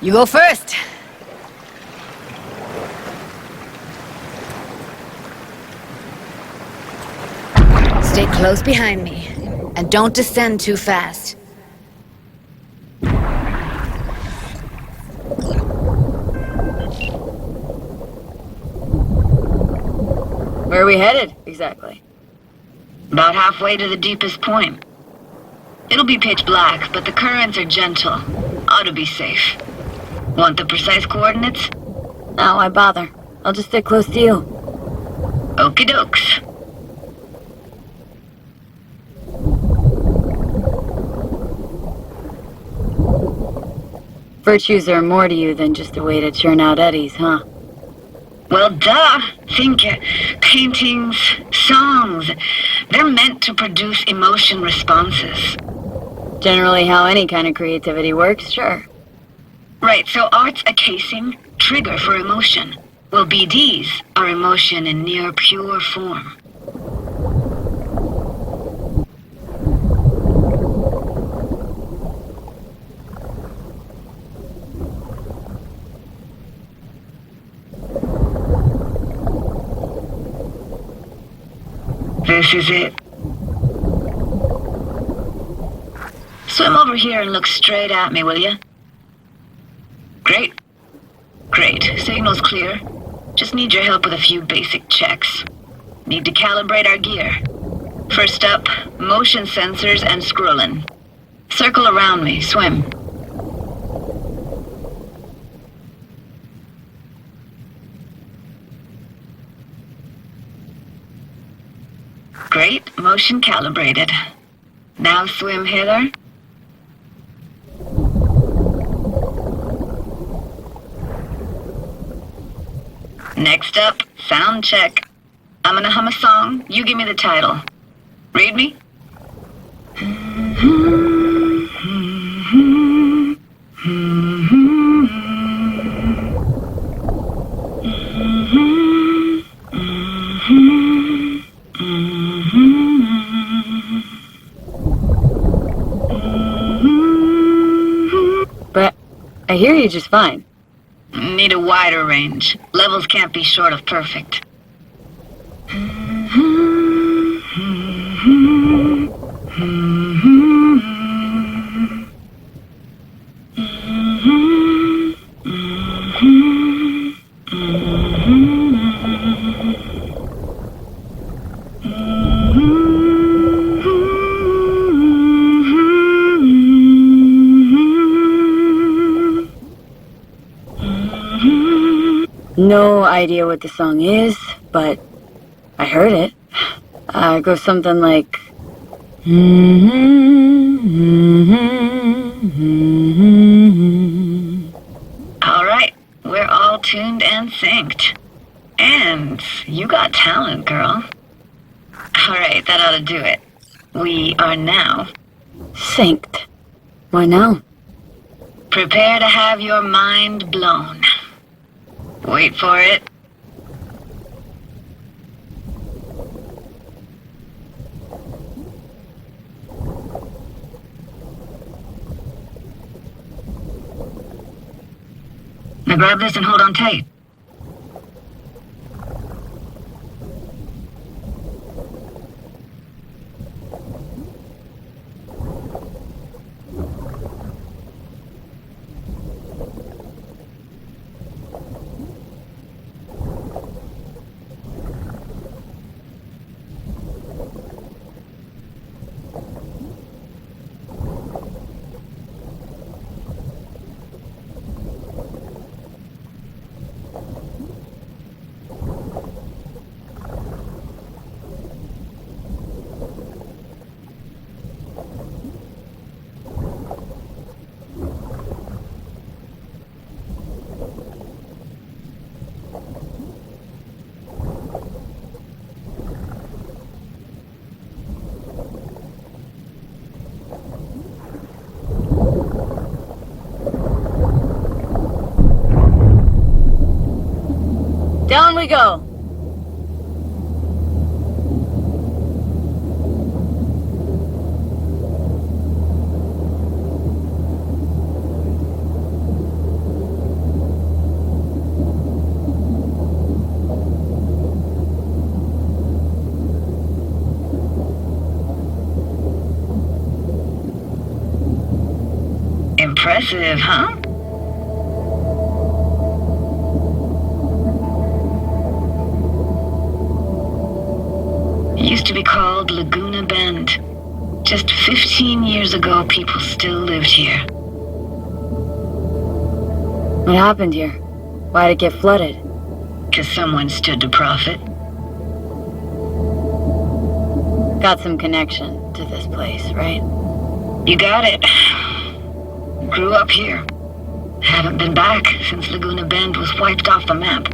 You go first. Stay close behind me, and don't descend too fast. Where are we headed, exactly? About halfway to the deepest point. It'll be pitch black, but the currents are gentle. Ought to be safe. Want the precise coordinates? No, why bother? I'll just stick close to you. Okie dokes. Virtues are more to you than just a way to churn out eddies, huh? Well, duh. Think paintings, songs. They're meant to produce emotion responses. Generally how any kind of creativity works, sure. Right, so art's a casing, trigger for emotion. Well, BDs are emotion in near pure form. This is it. Swim over here and look straight at me, will you? Great. Great. Signal's clear. Just need your help with a few basic checks. Need to calibrate our gear. First up, motion sensors and scrolling. Circle around me. Swim. Great. Motion calibrated. Now swim hither. Next up, sound check. I'm gonna hum a song. You give me the title. Read me? But I hear you just fine. Need a wider range. Levels can't be short of perfect. No idea what the song is, but I heard it. It goes something like... All right, we're all tuned and synced. And you got talent, girl. All right, that ought to do it. We are now Synced. Why now? prepare to have your mind blown. Wait for it. Now grab this and hold on tight. Down we go. Impressive, huh? It used to be called Laguna Bend. Just 15 years ago, people still lived here. What happened here? Why'd it get flooded? 'Cause someone stood to profit. Got some connection to this place, right? You got it. Grew up here. Haven't been back since Laguna Bend was wiped off the map.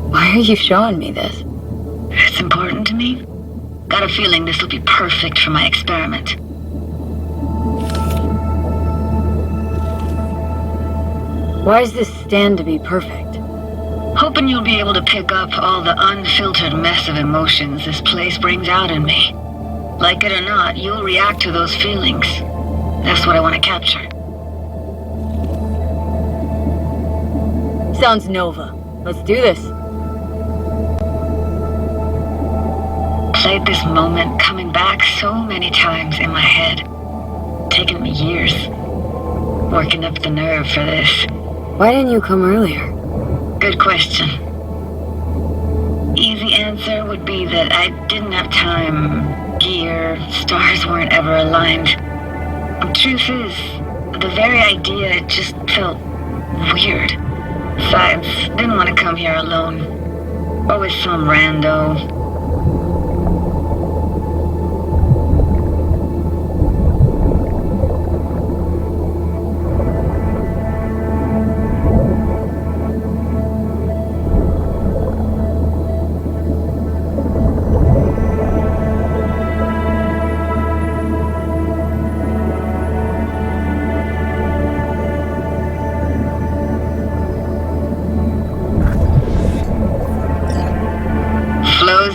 Why are you showing me this? It's important to me. Got a feeling this will be perfect for my experiment. Why does this stand to be perfect? Hoping you'll be able to pick up all the unfiltered mess of emotions this place brings out in me. Like it or not, you'll react to those feelings. That's what I want to capture. Sounds Nova. Let's do this. Played this moment coming back so many times in my head. Taken me years. Working up the nerve for this. Why didn't you come earlier? Good question. Easy answer would be that I didn't have time, gear, stars weren't ever aligned. The truth is, the very idea, it just felt weird. Besides, didn't want to come here alone. Or with some rando.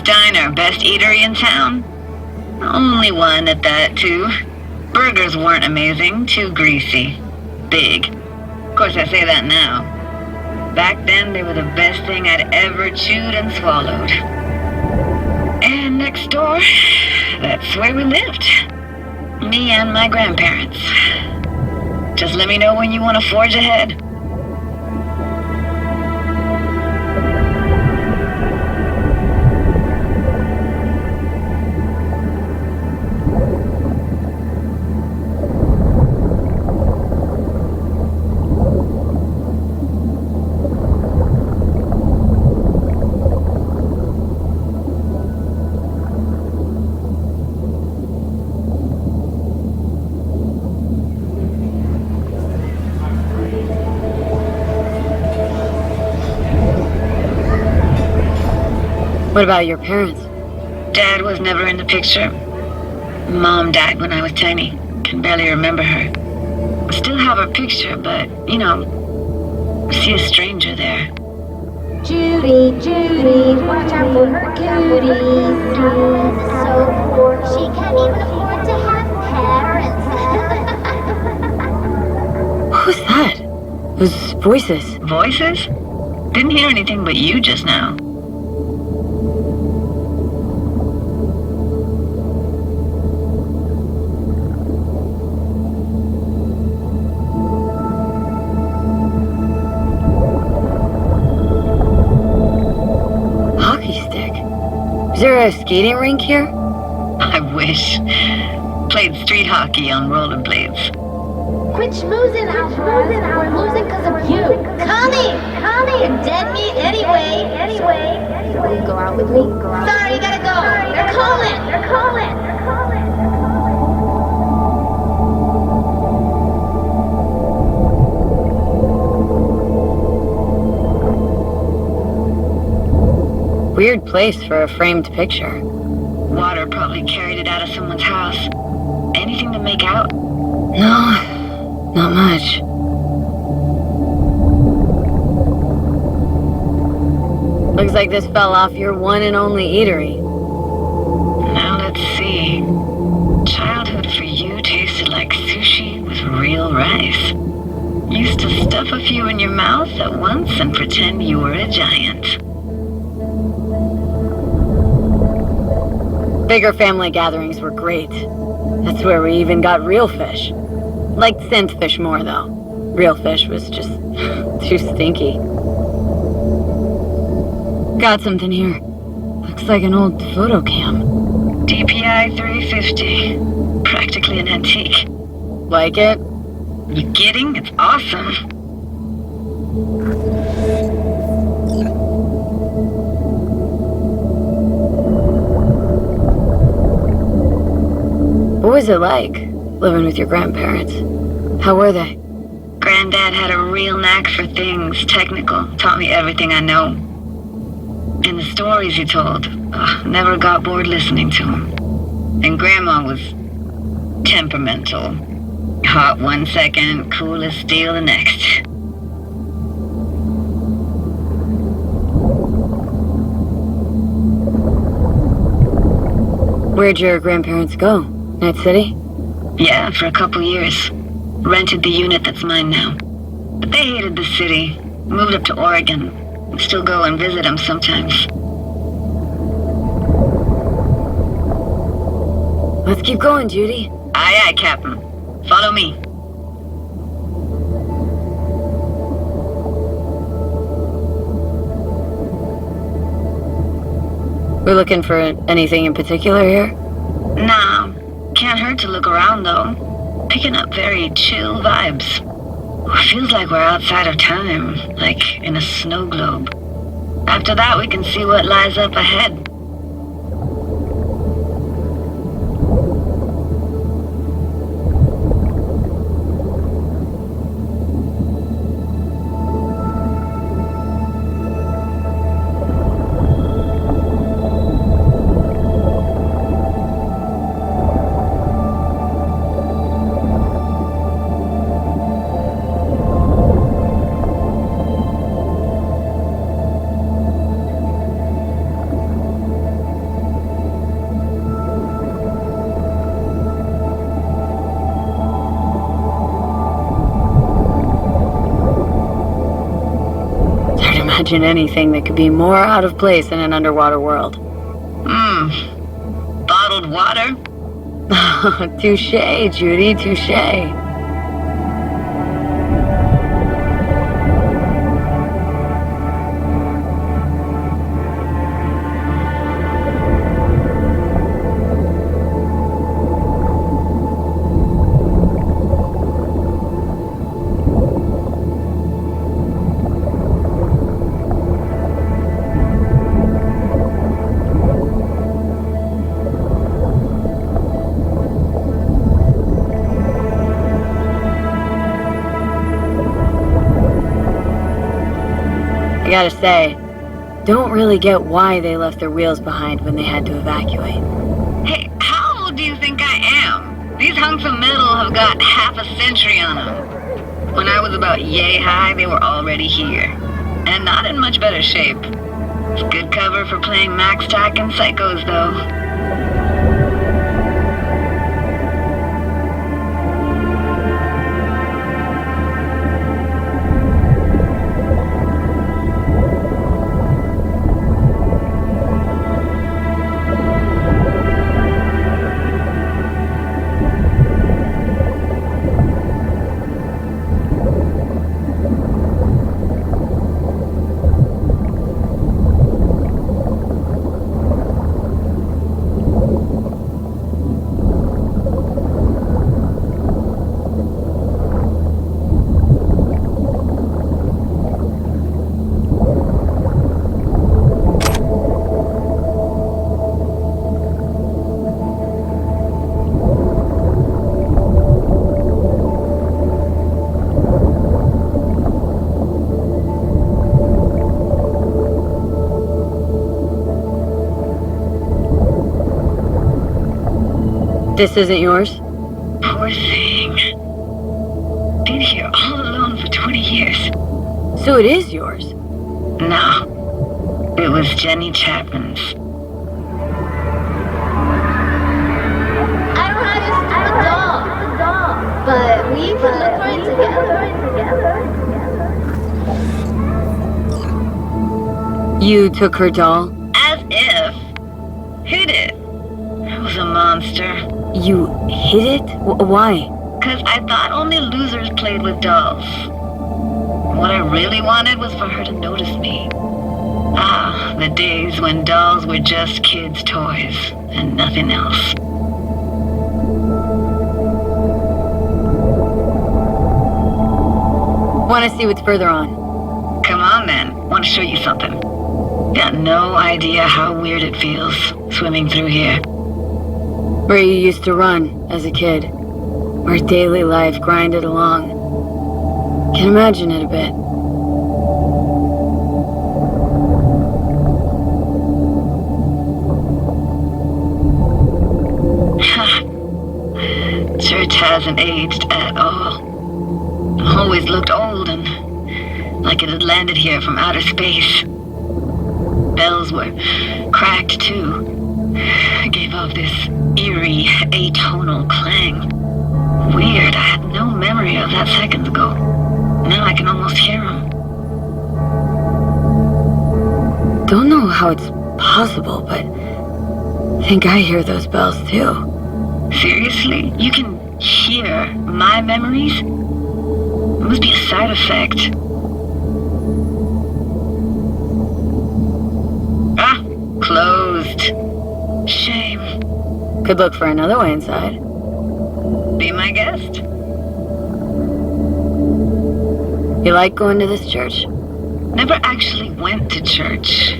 Diner, best eatery in town. Only one at that, too. Burgers weren't amazing, too greasy. Big. Of course, I say that now. Back then, they were the best thing I'd ever chewed and swallowed. And next door, that's where we lived. Me and my grandparents. Just let me know when you want to forge ahead. What about your parents? Dad was never in the picture. Mom died when I was tiny. Can barely remember her. Still have her picture, but, you know, see a stranger there. Judy, Judy, watch out for her cuties. Alice is so poor, she can't even afford to have parents. Who's that? Those voices. Voices? Didn't hear anything but you just now. Is there a skating rink here? I wish. Played street hockey on rollerblades. Quit schmoozing, Alvarez. We're losing because of you. Connie! You're dead meat anyway. Will you go out with me? Sorry, you gotta go. They're calling. Weird place for a framed picture. Water probably carried it out of someone's house. Anything to make out? No, not much. Looks like this fell off your one and only eatery. Now let's see. Childhood for you tasted like sushi with real rice. Used to stuff a few in your mouth at once and pretend you were a giant. Bigger family gatherings were great. That's where we even got real fish. Liked synth fish more, though. Real fish was just too stinky. Got something here. Looks like an old photo cam. DPI 350. Practically an antique. Like it? You kidding? It's awesome. What was it like, living with your grandparents? How were they? Granddad had a real knack for things technical. Taught me everything I know. And the stories he told, never got bored listening to them. And Grandma was temperamental. Hot one second, cool as steel the next. Where'd your grandparents go? Night City? Yeah, for a couple years. Rented the unit that's mine now. But they hated the city. Moved up to Oregon. Still go and visit them sometimes. Let's keep going, Judy. Aye, aye, Captain. Follow me. We're looking for anything in particular here? Nah, can't hurt to look around though. Picking up very chill vibes. Feels like we're outside of time, like in a snow globe. After that, we can see what lies up ahead. Imagine anything that could be more out of place in an underwater world. Bottled water? Touché, Judy, touché. I gotta say, don't really get why they left their wheels behind when they had to evacuate. Hey, how old do you think I am? These hunks of metal have got half a century on them. When I was about yay high, they were already here. And not in much better shape. It's good cover for playing Max Tack and Psychos, though. This isn't yours? Poor thing. Been here all alone for 20 years. So it is yours? No. It was Jenny Chapman's. I don't have your stupid doll, but we can look for it together. You took her doll? As if. Who did? It was a monster. You hid it? Why? 'Cause I thought only losers played with dolls. What I really wanted was for her to notice me. Ah, the days when dolls were just kids' toys and nothing else. Want to see what's further on? Come on then, want to show you something. Got no idea how weird it feels swimming through here. Where you used to run as a kid. Where daily life grinded along. Can imagine it a bit. Church hasn't aged at all. Always looked old and like it had landed here from outer space. Bells were cracked too. Gave off this eerie, atonal clang. Weird, I had no memory of that seconds ago. Now I can almost hear them. Don't know how it's possible, but I think I hear those bells too. Seriously? You can hear my memories? It must be a side effect. Ah, closed. Shame. Could look for another way inside. Be my guest. You like going to this church? Never actually went to church.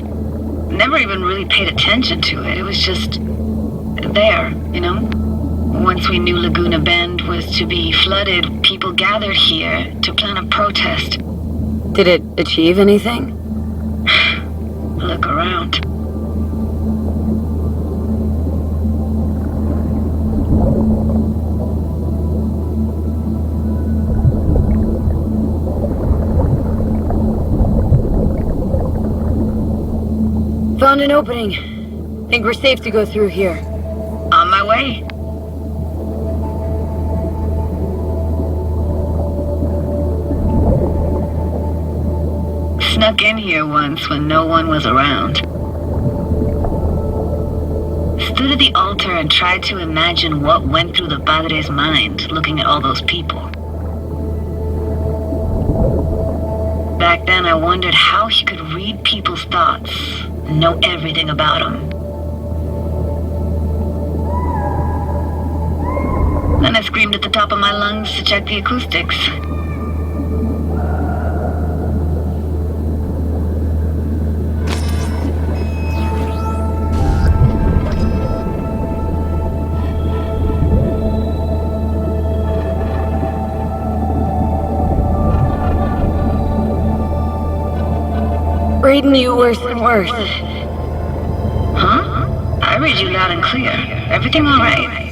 Never even really paid attention to it. It was just there, you know? Once we knew Laguna Bend was to be flooded, people gathered here to plan a protest. Did it achieve anything? Look around. Found an opening. Think we're safe to go through here. On my way. Snuck in here once when no one was around. Stood at the altar and tried to imagine what went through the padre's mind looking at all those people. Back then I wondered how he could read people's thoughts and know everything about them. Then I screamed at the top of my lungs to check the acoustics. Reading you worse and worse. Huh? I read you loud and clear. Everything all right?